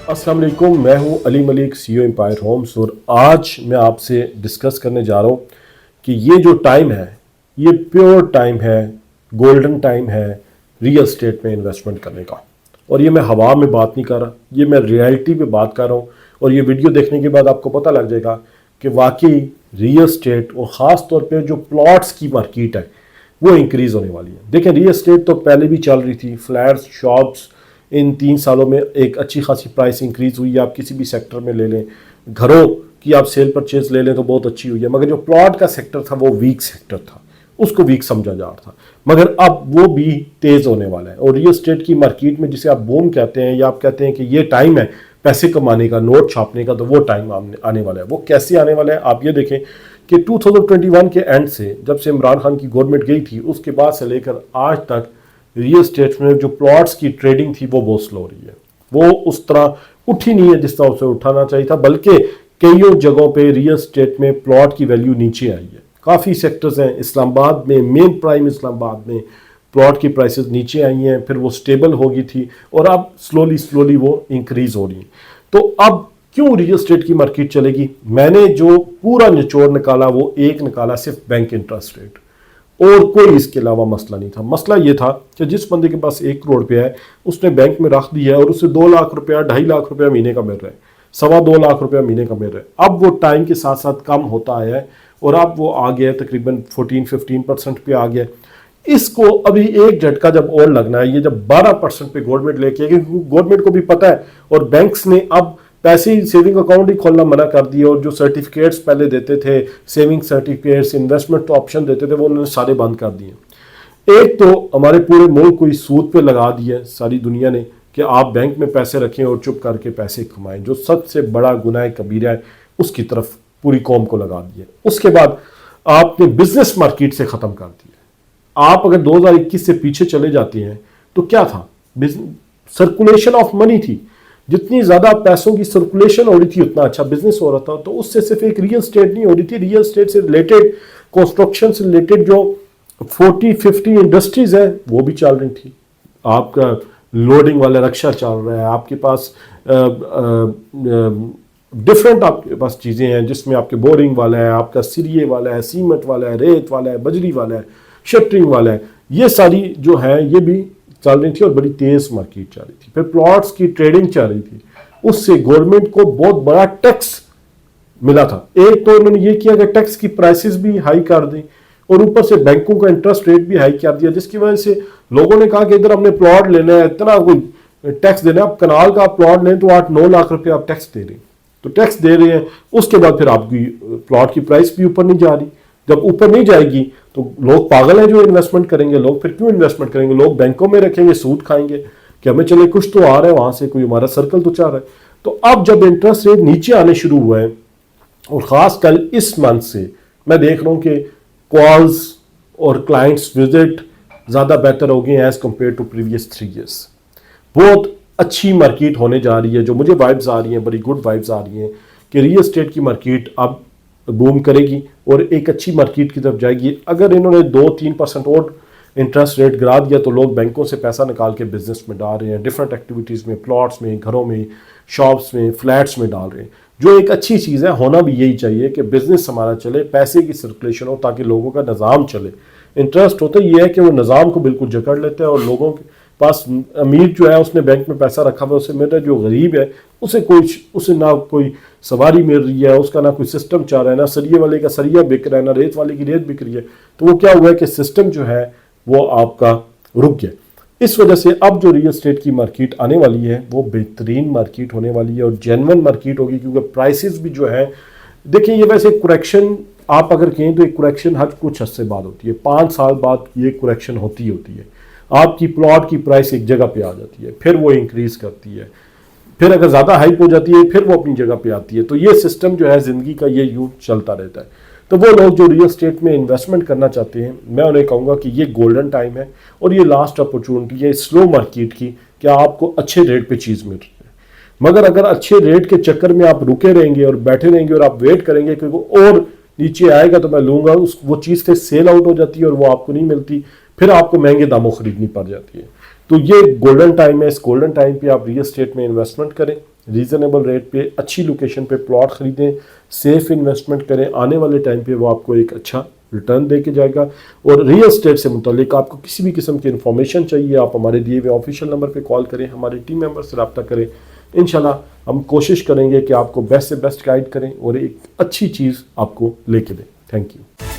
अस्सलाम वालेकुम, मैं हूं Ali Malik, CEO Empire Homes. और आज मैं आपसे डिस्कस करने जा रहा हूं कि ये जो टाइम है ये प्योर टाइम है, गोल्डन टाइम है रियल एस्टेट में इन्वेस्टमेंट करने का। और ये मैं हवा में बात नहीं कर रहा, ये मैं रियलिटी पे बात कर रहा हूँ। और ये वीडियो देखने के बाद आपको पता लग जाएगा कि वाकई रियल एस्टेट और ख़ास तौर पे जो प्लॉट्स की मार्केट है वो इंक्रीज़ होने वाली है। देखें, रियल एस्टेट तो पहले भी चल रही थी, फ्लैट्स, शॉप्स, इन 3 सालों में एक अच्छी खासी प्राइस इंक्रीज़ हुई है। आप किसी भी सेक्टर में ले लें, घरों की आप सेल परचेज ले लें तो बहुत अच्छी हुई है। मगर जो प्लॉट का सेक्टर था वो वीक सेक्टर था, उसको वीक समझा जा रहा था, मगर अब वो भी तेज़ होने वाला है। और रियल एस्टेट की मार्केट में जिसे आप बूम कहते हैं या आप कहते हैं कि ये टाइम है पैसे कमाने का, नोट छापने का, तो वो टाइम आने वाला है। वो कैसे आने वाला है आप ये देखें कि 2021 के एंड से, जब से इमरान खान की गवर्नमेंट गई थी, उसके बाद से लेकर आज तक रियल एस्टेट में जो प्लॉट्स की ट्रेडिंग थी वो बहुत स्लो हो रही है। वो उस तरह उठी नहीं है जिस तरह उसे उठाना चाहिए था, बल्कि कईयों जगहों पे रियल एस्टेट में प्लॉट की वैल्यू नीचे आई है। काफ़ी सेक्टर्स हैं, इस्लामाबाद में, मेन प्राइम इस्लामाबाद में प्लॉट की प्राइसेस नीचे आई हैं, फिर वो स्टेबल हो गई थी और अब स्लोली वो इंक्रीज हो रही है। तो अब क्यों रियल एस्टेट की मार्केट चलेगी? मैंने जो पूरा निचोड़ निकाला वो एक निकाला, सिर्फ बैंक इंटरेस्ट रेट, और कोई इसके अलावा मसला नहीं था। मसला ये था कि जिस बंदे के पास 1 करोड़ रुपया है उसने बैंक में रख दिया है और उसे 2 लाख रुपया, 2.5 लाख रुपया महीने का मिल रहा है, 2.25 लाख रुपया महीने का मिल रहा है। अब वो टाइम के साथ साथ कम होता आया है और अब वो आ गया है तकरीबन 14-15% पे आ गया। इसको अभी एक झटका जब और लगना है, ये जब 12% पे गवर्नमेंट लेके आएगी, क्योंकि गवर्नमेंट को भी पता है और बैंक्स ने अब पैसे ही सेविंग अकाउंट ही खोलना मना कर दिए, और जो सर्टिफिकेट्स पहले देते थे, सेविंग सर्टिफिकेट्स, इन्वेस्टमेंट ऑप्शन देते थे, वो उन्होंने सारे बंद कर दिए। एक तो हमारे पूरे मुल्क को इस सूद पे लगा दिया सारी दुनिया ने कि आप बैंक में पैसे रखें और चुप करके पैसे कमाएं, जो सबसे बड़ा गुनाह कबीरा है, उसकी तरफ पूरी कौम को लगा दिया। उसके बाद आपने बिजनेस मार्केट से ख़त्म कर दिया। आप अगर 2021 से पीछे चले जाते हैं तो क्या था? सर्कुलेशन ऑफ मनी थी, जितनी ज़्यादा पैसों की सर्कुलेशन हो रही थी उतना अच्छा बिजनेस हो रहा था। तो उससे सिर्फ एक रियल एस्टेट नहीं हो रही थी, रियल एस्टेट से रिलेटेड, कंस्ट्रक्शन से रिलेटेड जो 40-50 इंडस्ट्रीज है वो भी चल रही थी। आपका लोडिंग वाला रक्षा चल रहा है, आपके पास डिफरेंट आपके पास चीज़ें हैं जिसमें आपके बोरिंग वाला है, आपका सिरिये वाला है, सीमेंट वाला है, रेत वाला है, बजरी वाला है, शटरिंग वाला है, ये सारी जो है ये भी चल रही थी और बड़ी तेज मार्केट चल रही थी। फिर प्लॉट्स की ट्रेडिंग चल रही थी, उससे गवर्नमेंट को बहुत बड़ा टैक्स मिला था। एक तो उन्होंने ये किया कि टैक्स की प्राइसेस भी हाई कर दी और ऊपर से बैंकों का इंटरेस्ट रेट भी हाई कर दिया, जिसकी वजह से लोगों ने कहा कि इधर हमने प्लॉट लेना है, इतना कोई टैक्स देना है। आप कनाल का आप प्लॉट लें तो 8-9 लाख रुपए आप टैक्स दे रहे हैं, तो टैक्स दे रहे हैं। उसके बाद फिर आपकी प्लॉट की प्राइस भी ऊपर नहीं जा रही। जब ऊपर नहीं जाएगी तो लोग पागल हैं जो इन्वेस्टमेंट करेंगे। लोग फिर क्यों इन्वेस्टमेंट करेंगे? लोग बैंकों में रखेंगे, सूद खाएंगे कि हमें चले कुछ तो आ रहा है वहां से, कोई हमारा सर्कल तो चल रहा है। तो अब जब इंटरेस्ट रेट नीचे आने शुरू हुए हैं, और खास कल इस मंथ से मैं देख रहा हूं कि कॉल्स और क्लाइंट्स विजिट ज़्यादा बेहतर हो गए as compare to previous 3 years. बहुत अच्छी मार्केट होने जा रही है। जो मुझे वाइब्स आ रही हैं, बड़ी गुड वाइब्स आ रही हैं कि रियल एस्टेट की मार्केट अब बूम करेगी और एक अच्छी मार्केट की तरफ जाएगी। अगर इन्होंने 2-3% और इंटरेस्ट रेट गिरा दिया तो लोग बैंकों से पैसा निकाल के बिजनेस में डाल रहे हैं, डिफरेंट एक्टिविटीज़ में, प्लॉट्स में, घरों में, शॉप्स में, फ्लैट्स में डाल रहे हैं, जो एक अच्छी चीज़ है। होना भी यही चाहिए कि बिजनेस हमारा चले, पैसे की सर्कुलेशन हो, ताकि लोगों का निज़ाम चले। इंटरेस्ट होता ये है कि वो निज़ाम को बिल्कुल जकड़ लेते हैं और लोगों के पास, अमीर जो है उसने बैंक में पैसा रखा हुआ, उसे मेरा जो गरीब है उसे ना कोई सवारी मिल रही है, उसका ना कोई सिस्टम चल रहा है, ना सरिये वाले का सरिया बिक रहा है, ना रेत वाले की रेत बिक रही है। तो वो क्या हुआ है कि सिस्टम जो है वो आपका रुक गया। इस वजह से अब जो रियल एस्टेट की मार्केट आने वाली है वो बेहतरीन मार्केट होने वाली है और जेन्युइन मार्केट होगी, क्योंकि प्राइसेस भी जो है, देखिए, ये वैसे कुरेक्शन आप अगर कहें तो एक कुरेक्शन हर कुछ अर्से बाद होती है, 5 साल बाद ये कुरेक्शन होती है। आपकी प्लॉट की प्राइस एक जगह पे आ जाती है, फिर वो इंक्रीज करती है, फिर अगर ज़्यादा हाइप हो जाती है फिर वो अपनी जगह पे आती है। तो ये सिस्टम जो है ज़िंदगी का, ये यूं चलता रहता है। तो वो लोग जो रियल एस्टेट में इन्वेस्टमेंट करना चाहते हैं, मैं उन्हें कहूँगा कि ये गोल्डन टाइम है और ये लास्ट अपॉर्चुनिटी है स्लो मार्केट की, कि आपको अच्छे रेट पे चीज़ मिल रही है। मगर अगर अच्छे रेट के चक्कर में आप रुके रहेंगे और बैठे रहेंगे और आप वेट करेंगे कि वो और नीचे आएगा तो मैं लूँगा, वो चीज़ फिर सेल आउट हो जाती है और वो आपको नहीं मिलती, फिर आपको महंगे दामों खरीदनी पड़ जाती है। तो ये गोल्डन टाइम है, इस गोल्डन टाइम पे आप रियल एस्टेट में इन्वेस्टमेंट करें रीज़नेबल रेट पे अच्छी लोकेशन पे प्लॉट ख़रीदें, सेफ इन्वेस्टमेंट करें, आने वाले टाइम पे वो आपको एक अच्छा रिटर्न दे के जाएगा। और रियल एस्टेट से मुतालिक आपको किसी भी किस्म की इन्फॉर्मेशन चाहिए, आप हमारे दिए हुए ऑफिशियल नंबर पे कॉल करें, हमारे टीम मेंबर से रब्ता करें। इंशाल्लाह हम कोशिश करेंगे कि आपको बेस्ट से बेस्ट गाइड करें और एक अच्छी चीज़ आपको लेके दें। Thank you.